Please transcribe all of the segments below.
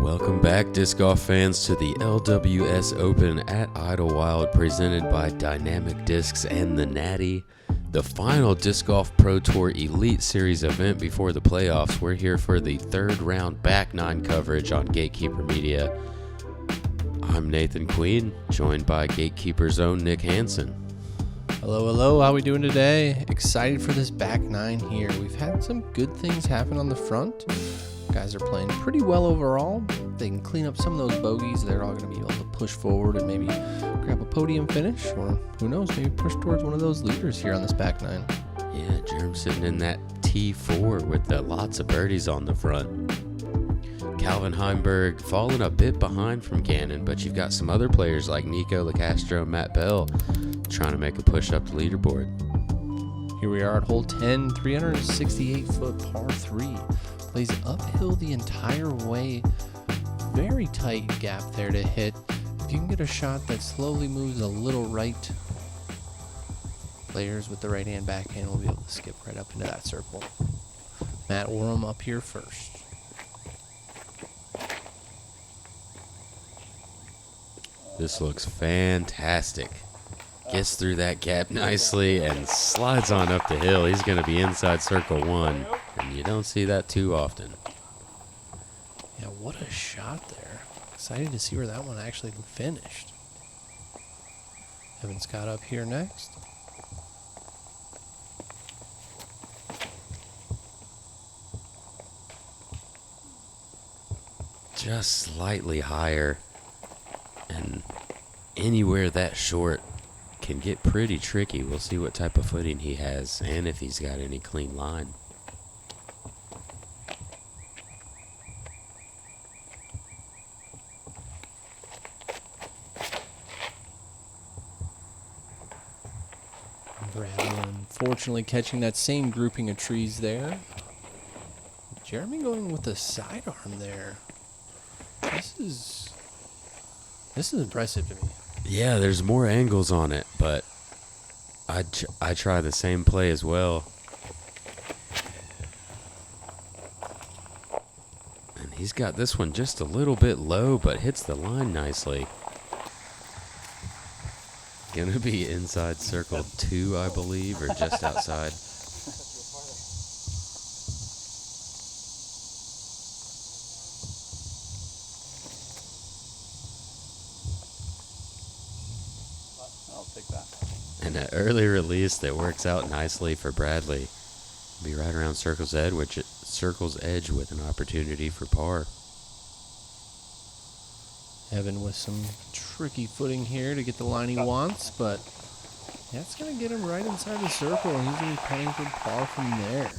Welcome back, disc golf fans, to the LWS Open at Idlewild, presented by Dynamic Discs and the Natty. The final Disc Golf Pro Tour Elite Series event before the playoffs. We're here for the third round back nine coverage on Gatekeeper Media. I'm Nathan Queen, joined by Gatekeeper's own Nick Hansen. Hello, how we doing today? Excited for this back nine here. We've had some good things happen on the front. Guys are playing pretty well overall. They can clean up some of those bogeys. They're all going to be able to push forward and maybe grab a podium finish, or who knows, maybe push towards one of those leaders here on this back nine. Yeah, Germ sitting in that T4 with lots of birdies on the front. Calvin Heimberg falling a bit behind from Gannon, but you've got some other players like Nico LaCastro and Matt Bell trying to make a push up the leaderboard. Here we are at hole 10, 368-foot par 3. Plays uphill the entire way. Very tight gap there to hit. If you can get a shot that slowly moves a little right, players with the right hand backhand will be able to skip right up into that circle. Matt Orum up here first. This looks fantastic. Gets through that gap nicely and slides on up the hill. He's going to be inside circle one, and you don't see that too often. Yeah, what a shot there. Excited to see where that one actually finished. Evan Scott up here next. Just slightly higher, and anywhere that short can get pretty tricky. We'll see what type of footing he has and if he's got any clean line. Bradley unfortunately catching that same grouping of trees there. Jeremy going with the sidearm there. This is impressive to me. Yeah, there's more angles on it, but I try the same play as well. And he's got this one just a little bit low, but hits the line nicely. Gonna be inside circle 2, I believe, or just outside. And an early release that works out nicely for Bradley. Be right around circle's edge, with an opportunity for par. Evan with some tricky footing here to get the line he wants, but that's going to get him right inside the circle, and he's going to be playing for par from there.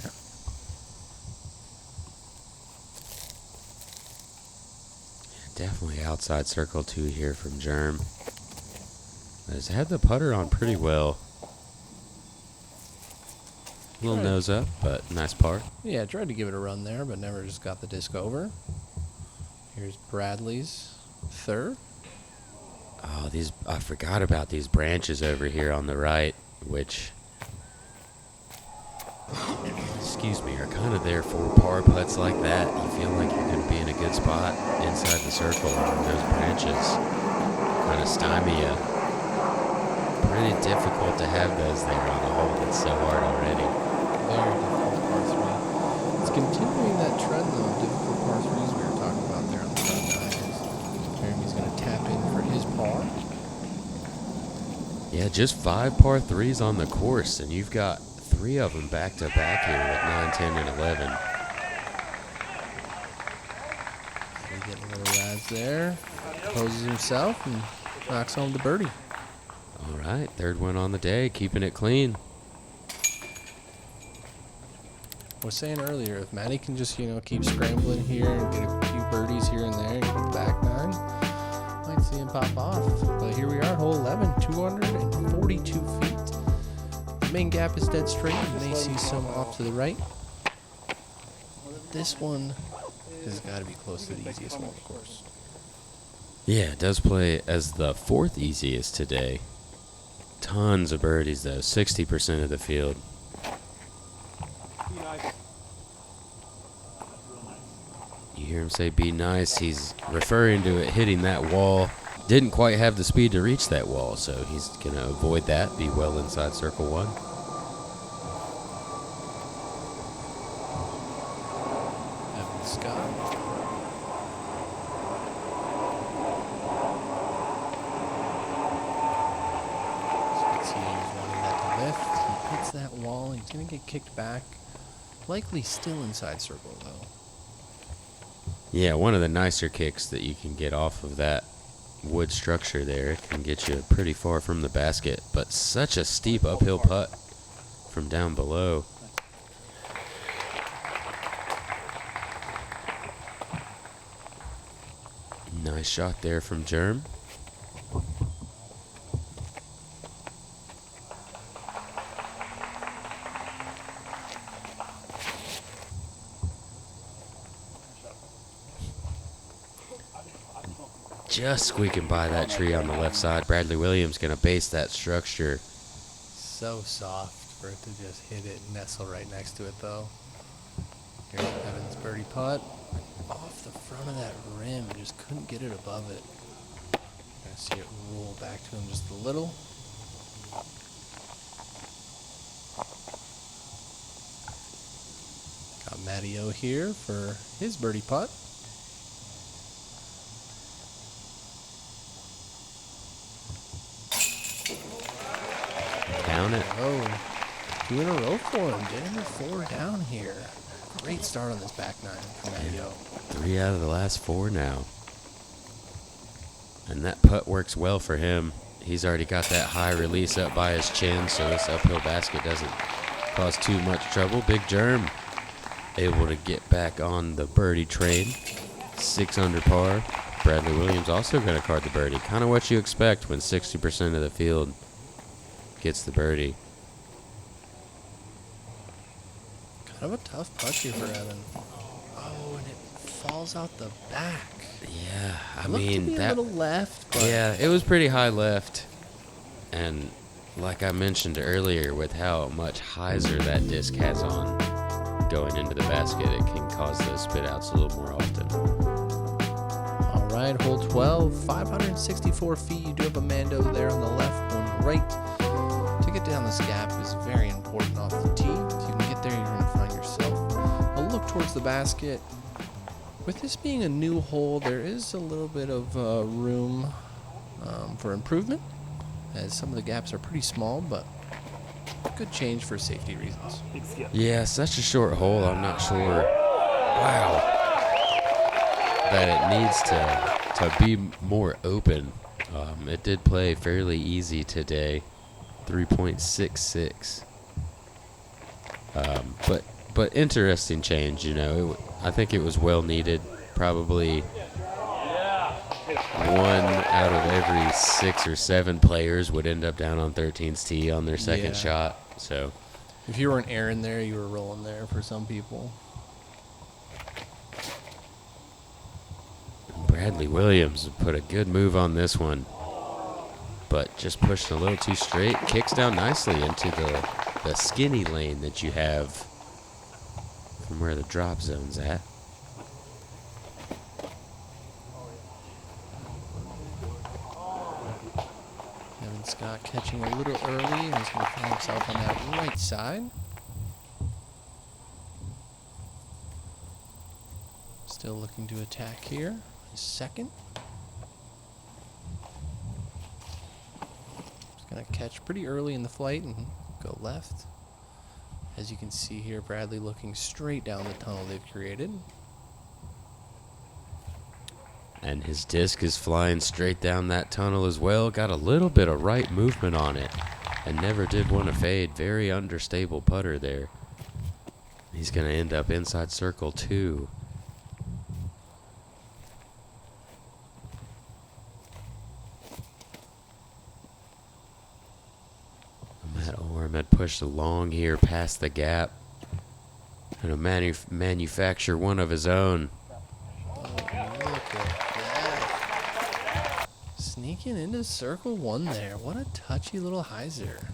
Definitely outside circle 2 here from Germ. Has had the putter on pretty well. Little nose up, but nice par. Yeah, tried to give it a run there, but never just got the disc over. Here's Bradley's third. Oh, I forgot about these branches over here on the right, which, excuse me, are kind of there for par putts like that. You feel like you're going to be in a good spot inside the circle, and those branches kind of stymie you. Pretty difficult to have those there on the hole that's so hard already. Very difficult par 3. It's continuing that trend, though, of difficult par 3s we were talking about there on the front nine. Jeremy's going to tap in for his par. Yeah, just 5 par 3s on the course, and you've got 3 of them back to back here with 9, 10, and 11. Getting a little rise there. Poses himself and knocks home the birdie. All right, third one on the day, keeping it clean. I was saying earlier, if Matty can just, keep scrambling here and get a few birdies here and there and come back nine, might see him pop off. But here we are at hole 11, 242 feet. The main gap is dead straight. You may see some off to the right. This one has got to be close to the easiest one, of course. Yeah, it does play as the 4th easiest today. Tons of birdies, though. 60% of the field. You hear him say, be nice. He's referring to it hitting that wall. Didn't quite have the speed to reach that wall, so he's going to avoid that, be well inside circle one. Evan Scott. As you can see, he's wanting that to lift. He hits that wall. He's going to get kicked back. Likely still inside circle, though. Yeah, one of the nicer kicks that you can get off of that wood structure there. It can get you pretty far from the basket, but such a steep uphill putt from down below. Nice shot there from Germ. Just squeaking by that tree on the left side. Bradley Williams going to base that structure. So soft for it to just hit it and nestle right next to it, though. Here's Evan's birdie putt. Off the front of that rim. Just couldn't get it above it. Gonna see it roll back to him just a little. Got Matty O here for his birdie putt. Down it. Oh, 2 in a row for him. Getting the 4 down here. Great start on this back nine for Matty O. 3 out of the last 4 now. And that putt works well for him. He's already got that high release up by his chin, so this uphill basket doesn't cause too much trouble. Big Germ able to get back on the birdie train. 6 under par. Bradley Williams also going to card the birdie. Kind of what you expect when 60% of the field gets the birdie. Kind of a tough putt here for Evan. Oh, and it falls out the back. Yeah, I Looked to mean, be a little left, but yeah, it was pretty high left. And like I mentioned earlier, with how much hyzer that disc has on going into the basket, it can cause those spit outs a little more often. all right, hole 12, 564 feet. You do have a Mando there on the left, one right. To get down this gap is very important off the tee. If you can get there, you're going to find yourself a look towards the basket. With this being a new hole, there is a little bit of room for improvement, as some of the gaps are pretty small, but good change for safety reasons. Yeah, such a short hole. I'm not sure. Wow. That it needs to be more open. It did play fairly easy today. 3.66. But interesting change, you know. I think it was well needed. Probably 1 out of every 6 or 7 players would end up down on 13's tee on their second shot. So If you were an Aaron there, you were rolling there for some people. Bradley Williams put a good move on this one, but just pushed a little too straight. Kicks down nicely into the skinny lane that you have from where the drop zone's at. Evan Scott catching a little early, and he's going to find himself on that right side. Still looking to attack here. His second. Just going to catch pretty early in the flight and go left. As you can see here, Bradley looking straight down the tunnel they've created. And his disc is flying straight down that tunnel as well. Got a little bit of right movement on it and never did want to fade. Very understable putter there. He's going to end up inside circle 2. Matt Orum had pushed along here past the gap. And to manufacture one of his own. Look at that. Sneaking into circle 1 there. What a touchy little hyzer.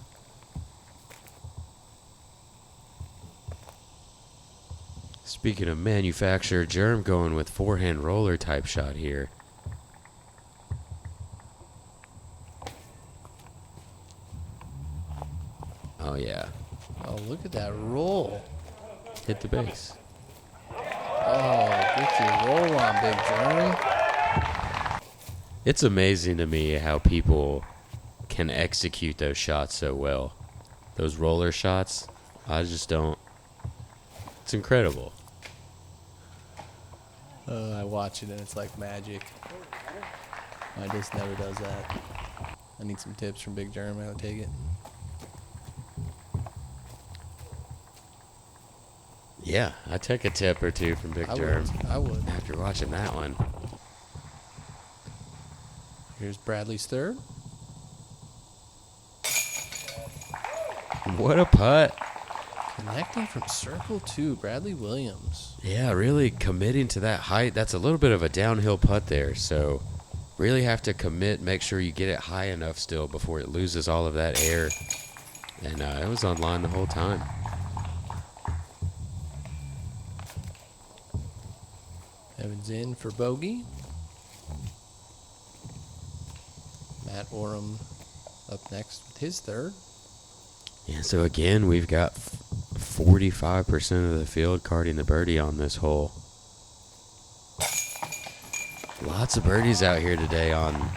Speaking of manufacturer, Germ going with forehand roller type shot here. Oh yeah. Oh, look at that roll. Hit the base. Oh, get your roll on, Big Germ. It's amazing to me how people can execute those shots so well. Those roller shots, I just don't. It's incredible. I watch it and it's like magic. I just never does that. I need some tips from Big Germ. I'll take it. Yeah, I take a tip or two from Big Germ I would. after watching that one. Here's Bradley's third. What a putt. Connecting from circle 2, Bradley Williams. Yeah, really committing to that height. That's a little bit of a downhill putt there, so really have to commit, make sure you get it high enough still before it loses all of that air. And it was on line the whole time. Evans in for bogey. Matt Orum up next with his third. Yeah, so again, we've got 45% of the field carding the birdie on this hole. Lots of birdies out here today on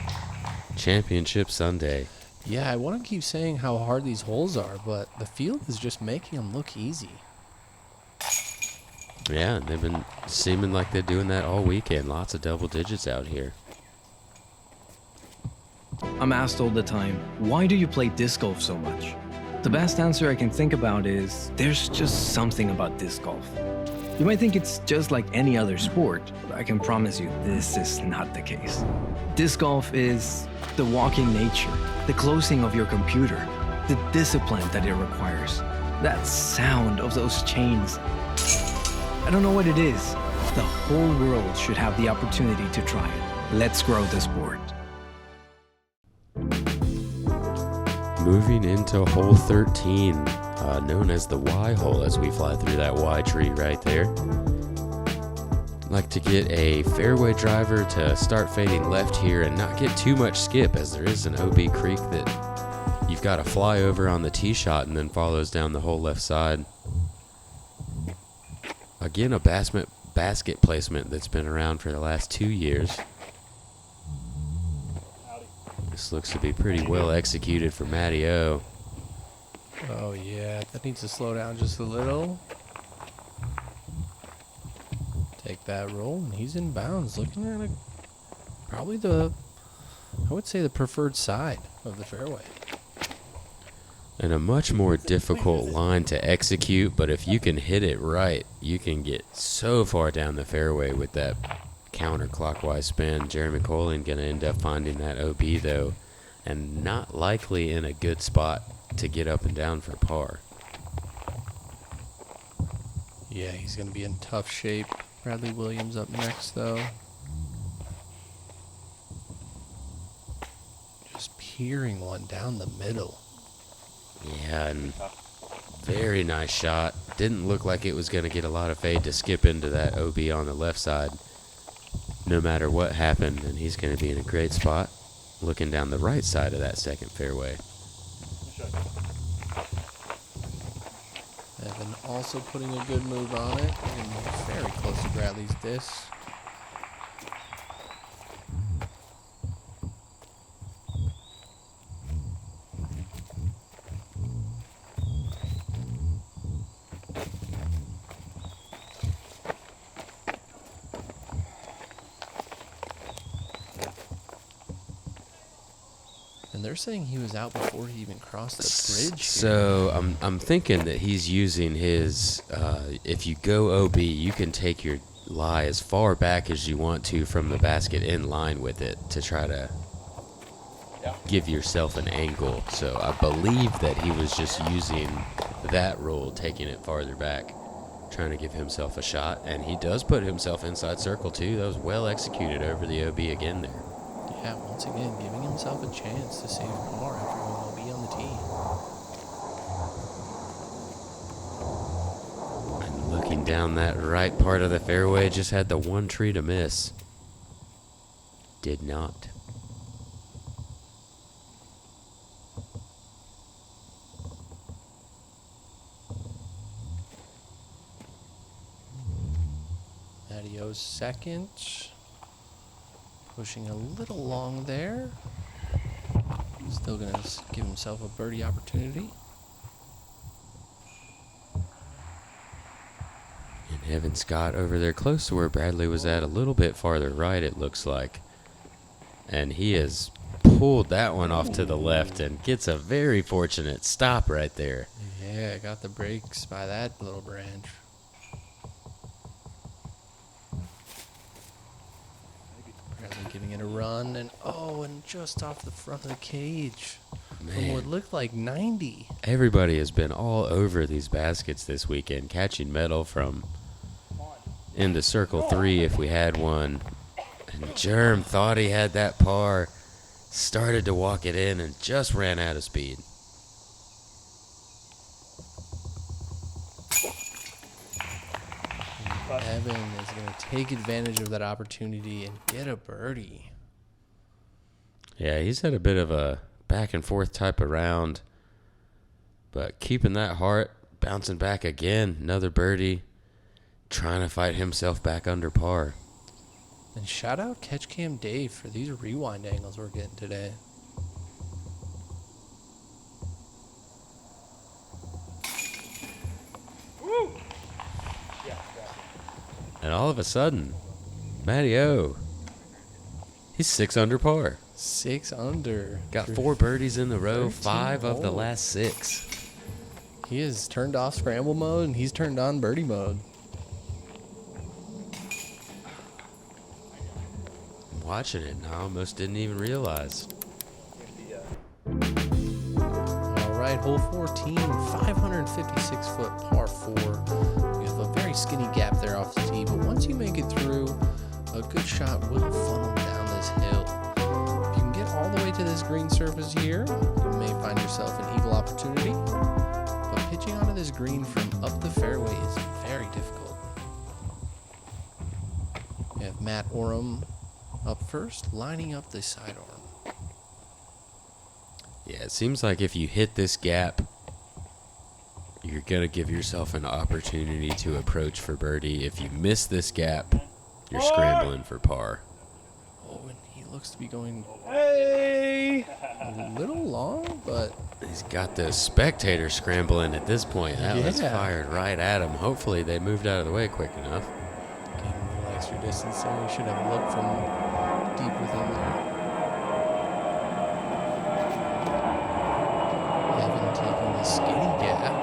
Championship Sunday. Yeah, I want to keep saying how hard these holes are, but the field is just making them look easy. Yeah, they've been seeming like they're doing that all weekend. Lots of double digits out here. I'm asked all the time, why do you play disc golf so much? The best answer I can think about is, there's just something about disc golf. You might think it's just like any other sport, but I can promise you this is not the case. Disc golf is the walking nature, the closing of your computer, the discipline that it requires, that sound of those chains. I don't know what it is. The whole world should have the opportunity to try it. Let's grow the sport. Moving into hole 13, known as the Y hole as we fly through that Y tree right there. Like to get a fairway driver to start fading left here and not get too much skip, as there is an OB creek that you've got to fly over on the tee shot and then follows down the whole left side. Again, a basket placement that's been around for the last 2 years. This looks to be pretty well executed for Matty O. Oh, yeah, that needs to slow down just a little. Take that roll, and he's in bounds. Looking at probably I would say the preferred side of the fairway. And a much more difficult line to execute, but if you can hit it right, you can get so far down the fairway with that counterclockwise spin. Jeremy Koling going to end up finding that OB, though, and not likely in a good spot to get up and down for par. Yeah, he's going to be in tough shape. Bradley Williams up next, though. Just peering one down the middle. Yeah, and very nice shot. Didn't look like it was going to get a lot of fade to skip into that OB on the left side, no matter what happened, and he's going to be in a great spot looking down the right side of that second fairway. Evan also putting a good move on it, and very close to Bradley's disc. And they're saying he was out before he even crossed the bridge. So I'm thinking that he's using his, if you go OB, you can take your lie as far back as you want to from the basket in line with it to try to give yourself an angle. So I believe that he was just using that rule, taking it farther back, trying to give himself a shot. And he does put himself inside circle too. That was well executed over the OB again there. Yeah, once again, giving himself a chance to save par after going OB on the tee. And looking down that right part of the fairway, just had the one tree to miss. Did not. Matty-O's second. Pushing a little long there. Still going to give himself a birdie opportunity. And Evan Scott over there close to where Bradley was at, a little bit farther right, it looks like. And he has pulled that one off to the left and gets a very fortunate stop right there. Yeah, got the breaks by that little branch. Bradley giving it a run, and just off the front of the cage. From what looked like 90. Everybody has been all over these baskets this weekend, catching metal from into circle 3 if we had one. And Germ thought he had that par, started to walk it in, and just ran out of speed. Evan is going to take advantage of that opportunity and get a birdie. Yeah, he's had a bit of a back and forth type of round, but keeping that heart, bouncing back again, another birdie, trying to fight himself back under par. And shout out Catch Cam Dave for these rewind angles we're getting today. Woo! And all of a sudden, Matty-O, he's 6 under par. 6 under. Got 4 birdies in a row, 13 5 of the holes. last 6. He has turned off scramble mode and he's turned on birdie mode. I'm watching it and I almost didn't even realize. All right, hole 14, 556 foot par 4. You have a very skinny gap there off the tee, but once you make it through, a good shot will funnel down this hill. If you can get all the way to this green surface here, you may find yourself an eagle opportunity, but pitching onto this green from up the fairway is very difficult. We have Matt Orum up first, lining up the sidearm. Yeah, it seems like if you hit this gap, you're going to give yourself an opportunity to approach for birdie. If you miss this gap, you're scrambling for par. Oh, and he looks to be going Hey! a little long, but He's got the spectator scrambling at this point. That was Yeah. fired right at him. Hopefully they moved out of the way quick enough. getting a little extra distance there. He should have looked from deep within there. Evan taking the skinny gap.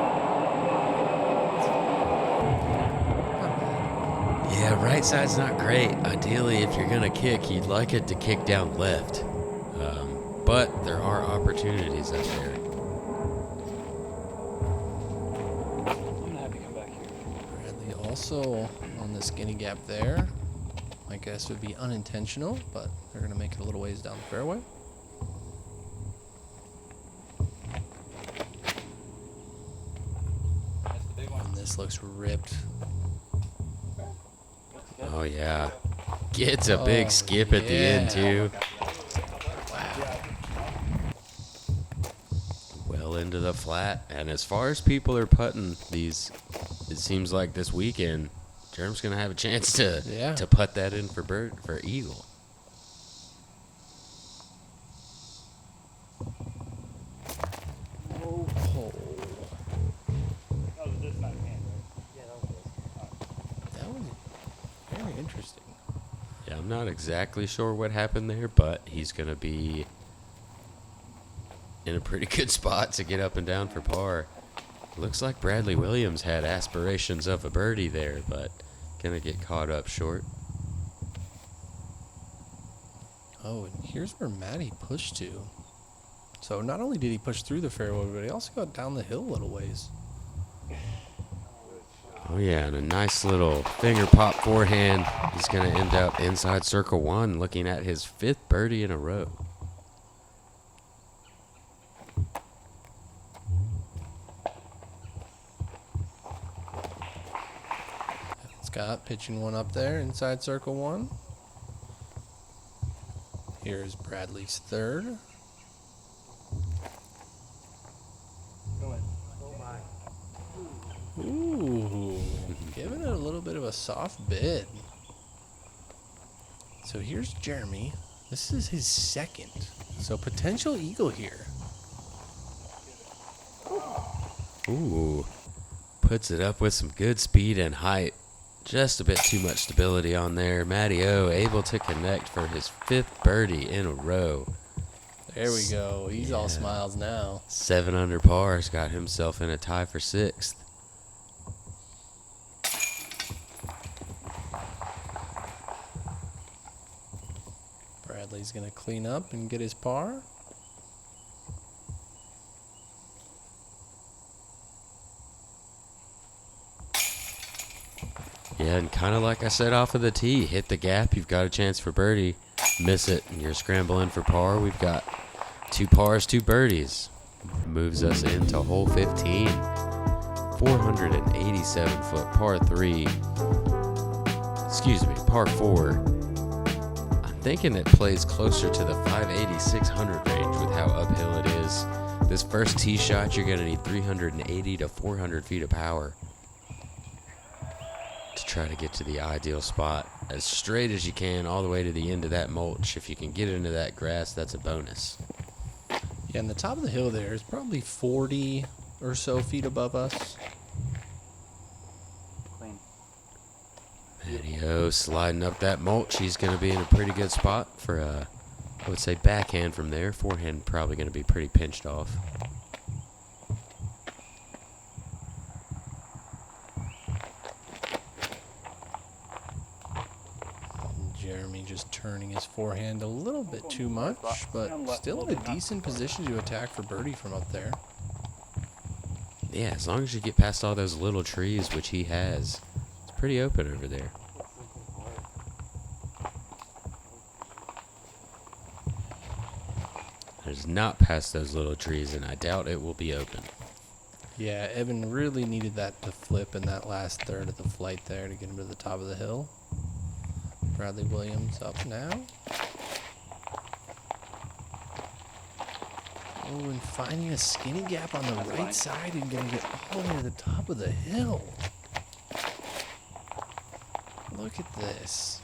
Not bad. Yeah, right side's not great. Ideally, if you're going to kick, you'd like it to kick down left. But there are opportunities up there. I'm gonna have you come back here. Bradley also on the skinny gap there. My guess would be unintentional, but they're going to make it a little ways down the fairway. That's the big one. And this looks ripped. Oh, yeah. Gets a big Oh, skip at the end, yeah. too. Well into the flat. And as far as people are putting these, it seems like this weekend, Germ's going to have a chance to putt that in for eagle. Oh. That was this side of hand, right? Yeah, that was this. That was very interesting. Yeah, I'm not exactly sure what happened there, but he's going to be in a pretty good spot to get up and down for par. Looks like Bradley Williams had aspirations of a birdie there, but going to get caught up short. Oh, and here's where Matty pushed to. So not only did he push through the fairway, but he also got down the hill a little ways. Oh, yeah, and a nice little finger pop forehand. He's going to end up inside circle one, looking at his 5th birdie in a row. Scott pitching one up there inside circle one. Here's Bradley's third. Go in. Oh my. Ooh, giving it a little bit of a soft bid. So here's Jeremy. This is his second. So potential eagle here. Ooh. Puts it up with some good speed and height. Just a bit too much stability on there. Matty O able to connect for his 5th birdie in a row. There we go. He's all Yeah. smiles now. 7 under par. Has got himself in a tie for 6th. Bradley's going to clean up and get his par. Yeah, and kind of like I said off of the tee, hit the gap, you've got a chance for birdie. Miss it, and you're scrambling for par. We've got 2 pars, 2 birdies. Moves us into hole 15. 487 foot par 3. Excuse me, par 4. I'm thinking it plays closer to the 580, 600 range with how uphill it is. This first tee shot, you're going to need 380 to 400 feet of power to try to get to the ideal spot as straight as you can all the way to the end of that mulch. If you can get into that grass, that's a bonus. Yeah, and the top of the hill there is probably 40 or so feet above us. Clean. Matty-O sliding up that mulch. He's going to be in a pretty good spot for I would say backhand from there. Forehand probably going to be pretty pinched off. Jeremy just turning his forehand a little bit too much, but still in a decent position to attack for birdie from up there. Yeah, as long as you get past all those little trees, which he has, it's pretty open over there. There's not past those little trees, and I doubt it will be open. Yeah, Evan really needed that to flip in that last third of the flight there to get him to the top of the hill. Bradley Williams up now. Oh, and finding a skinny gap on the right side and gonna get all the way to the top of the hill. Look at this.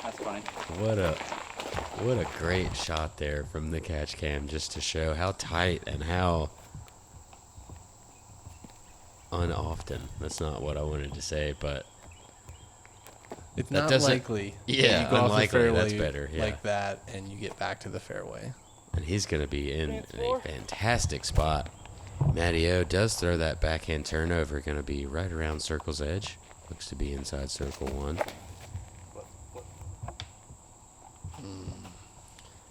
That's funny. What a great shot there from the catch cam, just to show how tight and how unoften. That's not what I wanted to say, but It's that not doesn't- likely. yeah, that you go off the unlikely, fairway that's better, yeah. like that, and you get back to the fairway. and he's going to be in a fantastic spot. Matty-O does throw that backhand turnover, going to be right around circle's edge. Looks to be inside circle 1.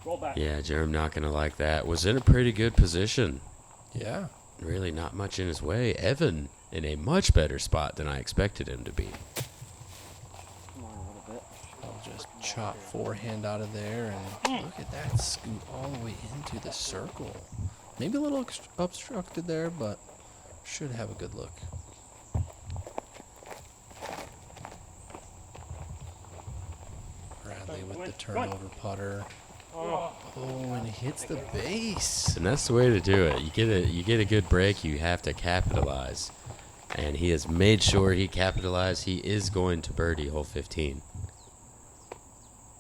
Roll back. Yeah, Jerem not going to like that. Was in a pretty good position. Yeah. Really not much in his way. Evan in a much better spot than I expected him to be. Come on a little bit. I'll just chop forehand out of there, and look at that scoot all the way into the circle. Maybe a little obstructed there, but should have a good look. Bradley with the turnover putter. Oh, and it hits the base. And that's the way to do it. You get a good break, you have to capitalize. And he has made sure he capitalized. He is going to birdie hole 15.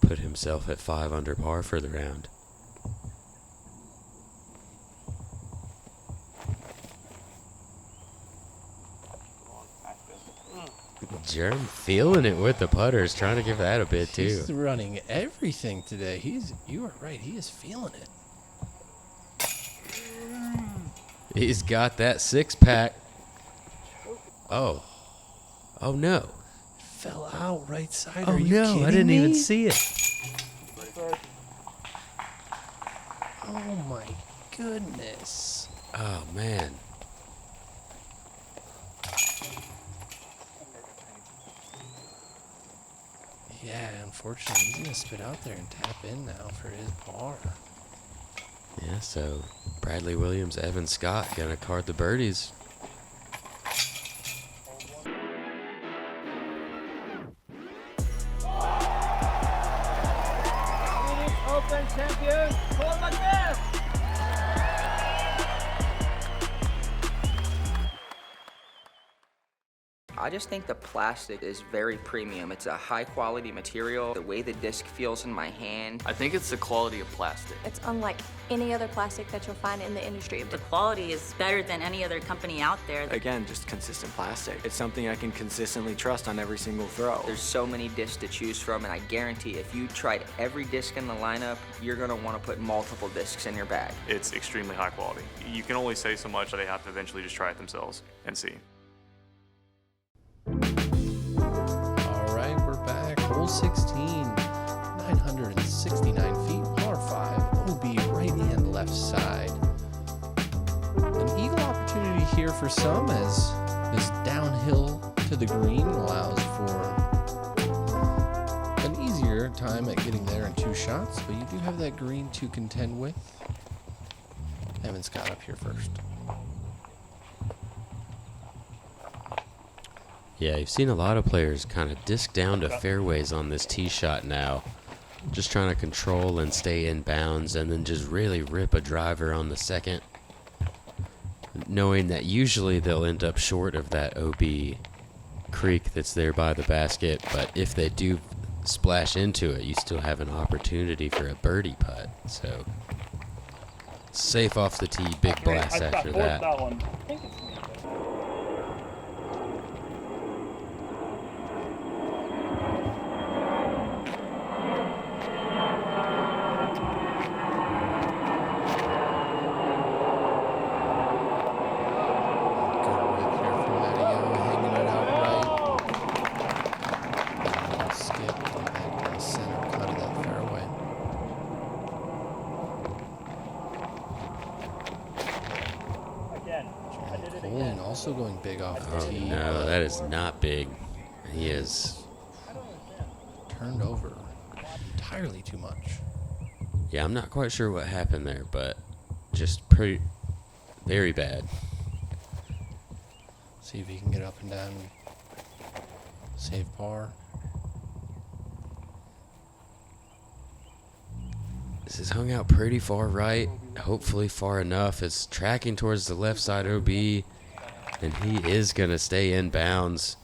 Put himself at 5 under par for the round. Jerem feeling it with the putters, trying to give that a bit too. He's running everything today. You are right. He is feeling it. He's got that 6-pack. Oh. Oh no. Fell out right side. Oh Are you no, kidding I didn't me? even see it. Oh my goodness. Oh man. Yeah, unfortunately, he's going to spit out there and tap in now for his par. Yeah, so Bradley Williams, Evan Scott gonna card the birdies. I just think the plastic is very premium. It's a high quality material. The way the disc feels in my hand. I think it's the quality of plastic. It's unlike any other plastic that you'll find in the industry. The quality is better than any other company out there. Again, just consistent plastic. It's something I can consistently trust on every single throw. There's so many discs to choose from, and I guarantee if you tried every disc in the lineup, you're gonna wanna put multiple discs in your bag. It's extremely high quality. You can only say so much, they have to eventually just try it themselves and see. All right, we're back. Hole 16, 969 feet, par 5, OB right and left side. An eagle opportunity here for some as this downhill to the green allows for an easier time at getting there in 2 shots, but you do have that green to contend with. Evan Scott up here first. Yeah, you've seen a lot of players kind of disc down to fairways on this tee shot now. Just trying to control and stay in bounds and then just really rip a driver on the second. Knowing that usually they'll end up short of that OB creek that's there by the basket, but if they do splash into it, you still have an opportunity for a birdie putt. So, safe off the tee, big blast after that. Koling also going big off the tee. No, that is not big. He is turned over entirely too much. Yeah, I'm not quite sure what happened there, but just very bad. See if he can get up and down and save par. This is hung out pretty far right, hopefully far enough. It's tracking towards the left side OB, and he is going to stay in bounds.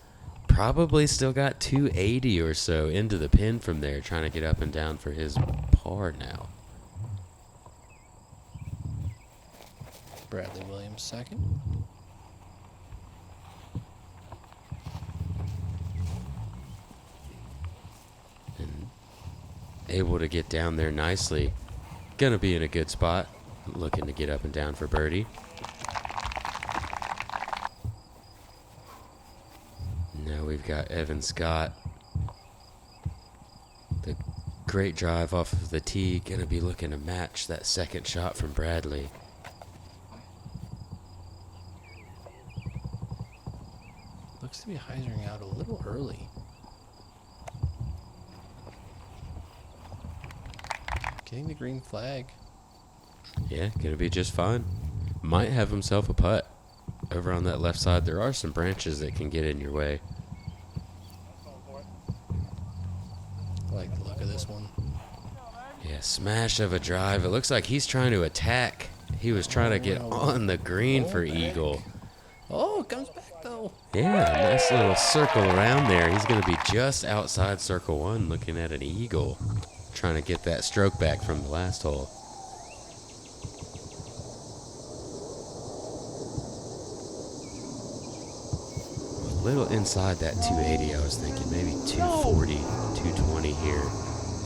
Probably still got 280 or so into the pin from there, trying to get up and down for his par now. Bradley Williams second. And able to get down there nicely. Gonna be in a good spot. Looking to get up and down for birdie. Now we've got Evan Scott. The great drive off of the tee. Gonna be looking to match that second shot from Bradley. Looks to be hyzering out a little early. Getting the green flag. Yeah, gonna be just fine. Might have himself a putt. Over on that left side, there are some branches that can get in your way. I like the look of this one. Yeah, smash of a drive. It looks like he's trying to attack. He was trying to get on the green for eagle. Oh, it comes back though. Yeah, nice little circle around there. He's going to be just outside circle one looking at an eagle. Trying to get that stroke back from the last hole. A little inside that 280, I was thinking. Maybe 240, 220 here.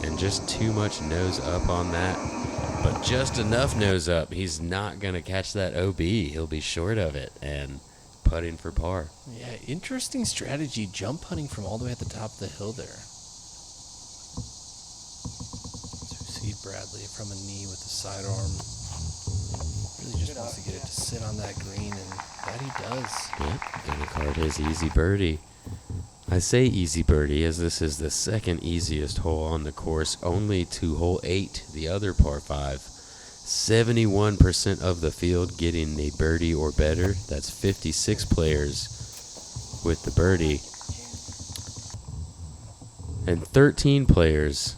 And just too much nose up on that. But just enough nose up. He's not going to catch that OB. He'll be short of it. And putting for par. Yeah, interesting strategy. Jump putting from all the way at the top of the hill there. Succeed Bradley from a knee with the sidearm. Really just wants to get it to sit on that green, and that he does. Yep, gonna card his easy birdie. I say easy birdie as this is the second easiest hole on the course, only to hole 8, the other par 5. 71% of the field getting a birdie or better. That's 56 players with the birdie. And 13 players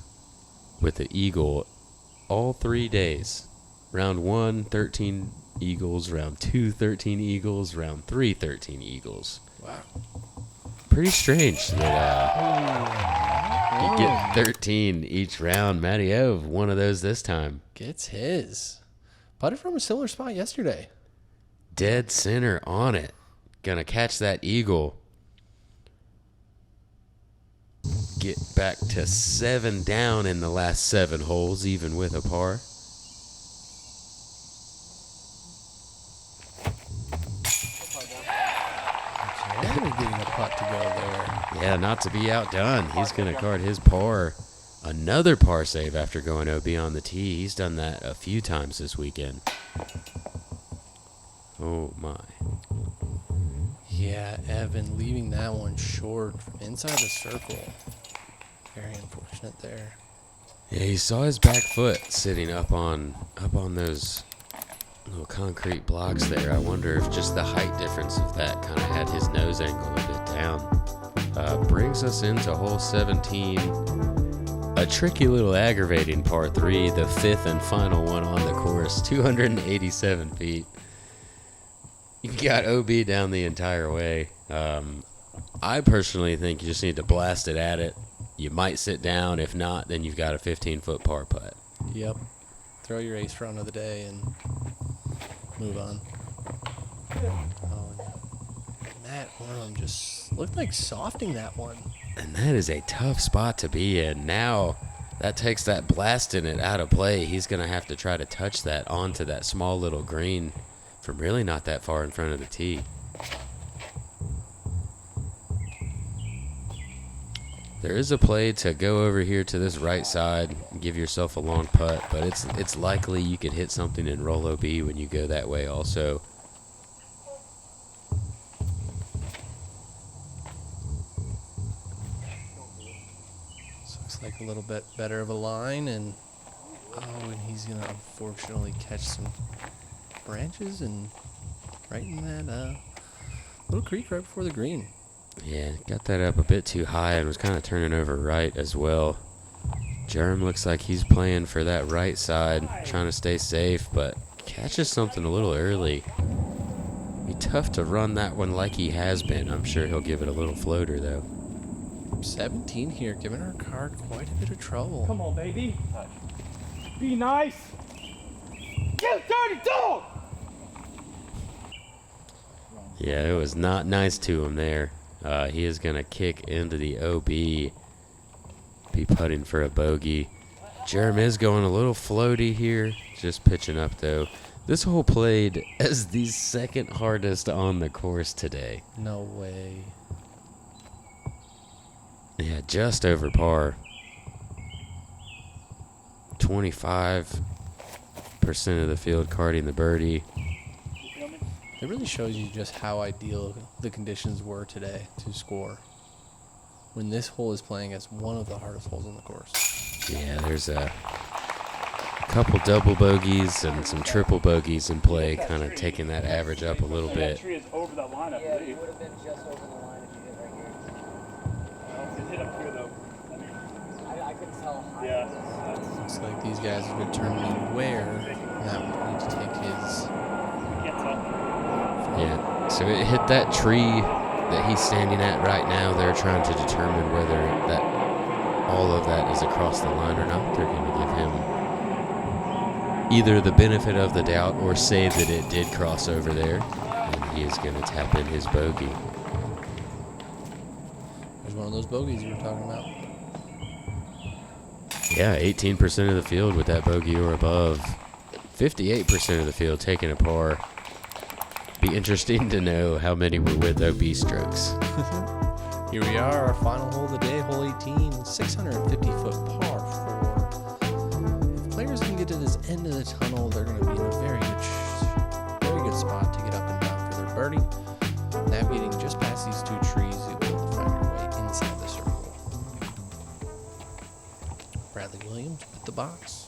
with the eagle all 3 days. Round 1, 13 eagles. Round 2, 13 eagles. Round 3, 13 eagles. Wow. pretty strange that you get 13 each round. Matty Ove, one of those this time. Gets his. Putted from a similar spot yesterday. Dead center on it. Gonna catch that eagle. Get back to 7 down in the last 7 holes, even with a par. Jeremy getting a putt to go there. Yeah, not to be outdone. He's going to card his par. Another par save after going OB on the tee. He's done that a few times this weekend. Oh, my. Yeah, Evan leaving that one short from inside the circle. Very unfortunate there. Yeah, he saw his back foot sitting up on those little concrete blocks there. I wonder if just the height difference of that kind of had his nose angle a bit down. Brings us into hole 17. A tricky little aggravating par 3, the 5th and final one on the course, 287 feet. You got OB down the entire way. I personally think you just need to blast it at it. You might sit down. If not, then you've got a 15-foot par putt. Yep. Throw your ace round of the day and move on. Oh, and that Orum just looked like softing that one. And that is a tough spot to be in. Now, that takes that blasting it out of play. He's going to have to try to touch that onto that small little green from really not that far in front of the tee. There is a play to go over here to this right side and give yourself a long putt, but it's likely you could hit something and roll OB when you go that way also. This looks like a little bit better of a line, and he's going to unfortunately catch some branches and right in that little creek right before the green. Yeah, got that up a bit too high and was kind of turning over right as well. Jerem looks like he's playing for that right side, trying to stay safe, but catches something a little early. Be tough to run that one like he has been. I'm sure he'll give it a little floater, though. 17 here, giving our card quite a bit of trouble. Come on, baby. Be nice. You dirty dog! Yeah, it was not nice to him there. He is going to kick into the OB. Be putting for a bogey. Jerem is going a little floaty here. Just pitching up, though. This hole played as the second hardest on the course today. No way. Yeah, just over par. 25% of the field carding the birdie. It really shows you just how ideal the conditions were today to score. When this hole is playing as one of the hardest holes on the course. Yeah, there's a couple double bogeys and some triple bogeys in play, kind of taking that average up a little bit. Tree is over that line, I believe. It would have been just over the line if you hit right here. It hit up here, though. I couldn't tell how high it was. Looks like these guys are determining where Matt would need to take his. Can't tell. Yeah, so it hit that tree that he's standing at right now. They're trying to determine whether that all of that is across the line or not. They're going to give him either the benefit of the doubt or say that it did cross over there, and he is going to tap in his bogey. There's one of those bogeys you were talking about. Yeah, 18% of the field with that bogey or above. 58% of the field taking a par. Be interesting to know how many were with OB strokes. Here we are, our final hole of the day, hole 18, 650-foot par 4. If players can get to this end of the tunnel, they're going to be in a very good spot to get up and down for their birdie. Navigating just past these two trees, you'll be able to find your way inside the circle. Bradley Williams with the box.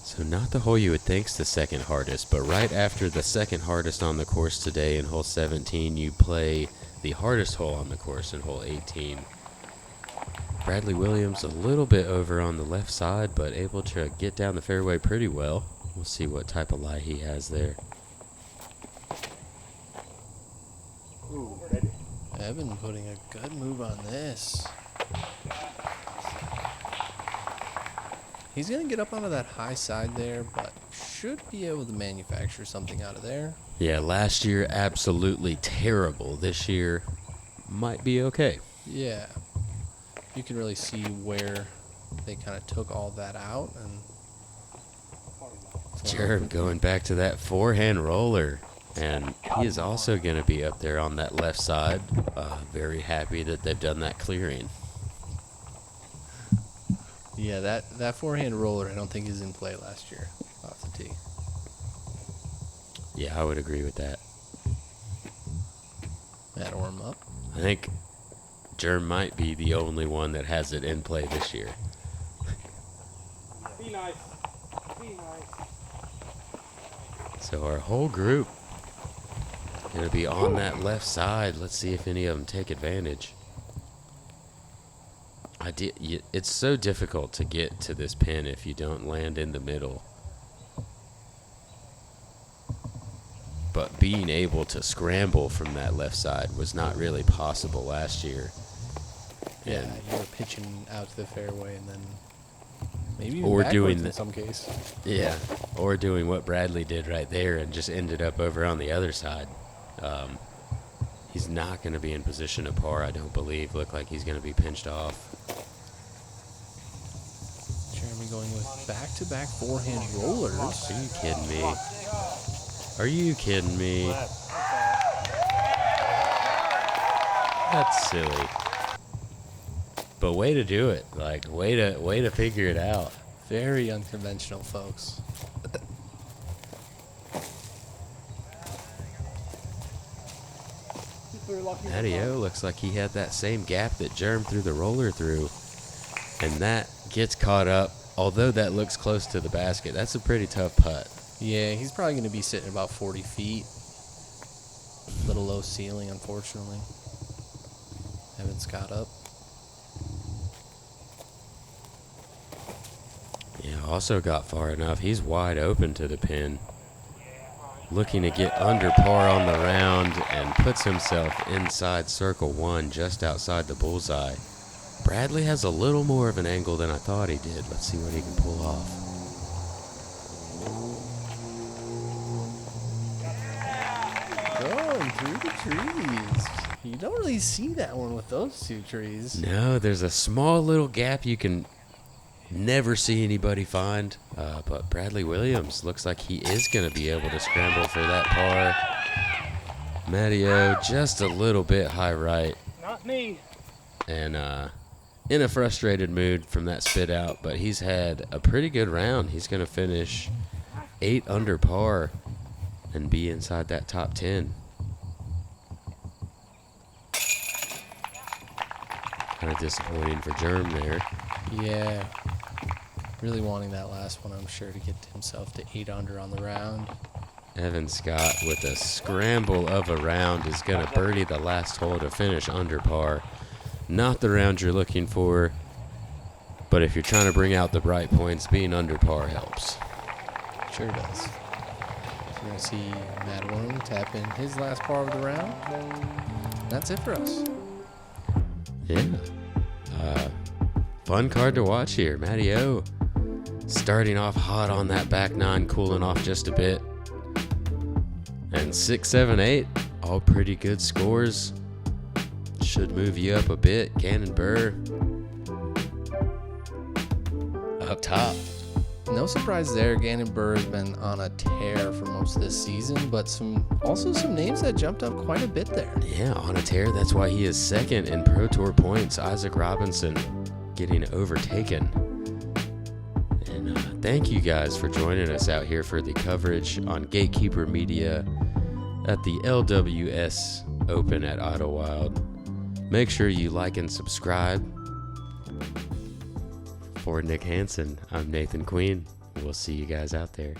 So not the hole you would think's the second hardest, but right after the second hardest on the course today in hole 17, you play the hardest hole on the course in hole 18. Bradley Williams a little bit over on the left side, but able to get down the fairway pretty well. We'll see what type of lie he has there. Ooh, ready. Evan putting a good move on this. He's going to get up onto that high side there, but should be able to manufacture something out of there. Yeah, last year, absolutely terrible. This year, might be okay. Yeah. You can really see where they kind of took all that out. And Jared going back to that forehand roller. And he is also going to be up there on that left side. Very happy that they've done that clearing. yeah, that forehand roller I don't think is in play last year off the tee. Yeah, I would agree with that. Matt Orum up. I think Germ might be the only one that has it in play this year. Be nice. Be nice. So our whole group going to be on that left side. Let's see if any of them take advantage. It's so difficult to get to this pin if you don't land in the middle. But being able to scramble from that left side was not really possible last year. Yeah, And you were pitching out to the fairway and then maybe even Or backwards doing in the- some case. yeah, or doing what Bradley did right there and just ended up over on the other side. He's not going to be in position to par, I don't believe. Look like he's going to be pinched off. Jeremy going with back-to-back forehand rollers. Are you kidding me? Are you kidding me? That's silly. But way to do it. Like, way to figure it out. Very unconventional, folks. Mateo looks like he had that same gap that Germ threw the roller through. And that gets caught up. Although that looks close to the basket, that's a pretty tough putt. Yeah, he's probably going to be sitting about 40 feet. Little low ceiling, unfortunately. Evan Scott up. Yeah, also got far enough. He's wide open to the pin. Looking to get under par on the round and puts himself inside circle one, just outside the bullseye. Bradley has a little more of an angle than I thought he did. Let's see what he can pull off. Going through the trees. You don't really see that one with those two trees. No, there's a small little gap you can never see anybody find. But Bradley Williams looks like he is going to be able to scramble for that par. Matteo just a little bit high right. Not me. And in a frustrated mood from that spit out, but he's had a pretty good round. He's going to finish 8 under par and be inside that top 10. Kind of disappointing for Germ there. Yeah. Really wanting that last one, I'm sure, to get himself to 8 under on the round. Evan Scott with a scramble of a round is going to birdie the last hole to finish under par. Not the round you're looking for, but if you're trying to bring out the bright points, being under par helps. Sure does. So we're going to see Matt Orum tap in his last par of the round. That's it for us. Yeah. Fun card to watch here. Matteo starting off hot on that back nine, cooling off just a bit. And 6, 7, 8, all pretty good scores. Should move you up a bit. Gannon Burr up top. No surprise there. Gannon Burr has been on a tear for most of this season, but also some names that jumped up quite a bit there. Yeah, on a tear. That's why he is second in Pro Tour points. Isaac Robinson getting overtaken. And thank you guys for joining us out here for the coverage on Gatekeeper Media at the LWS Open at Idlewild. Make sure you like and subscribe. For Nick Hansen, I'm Nathan Queen. We'll see you guys out there.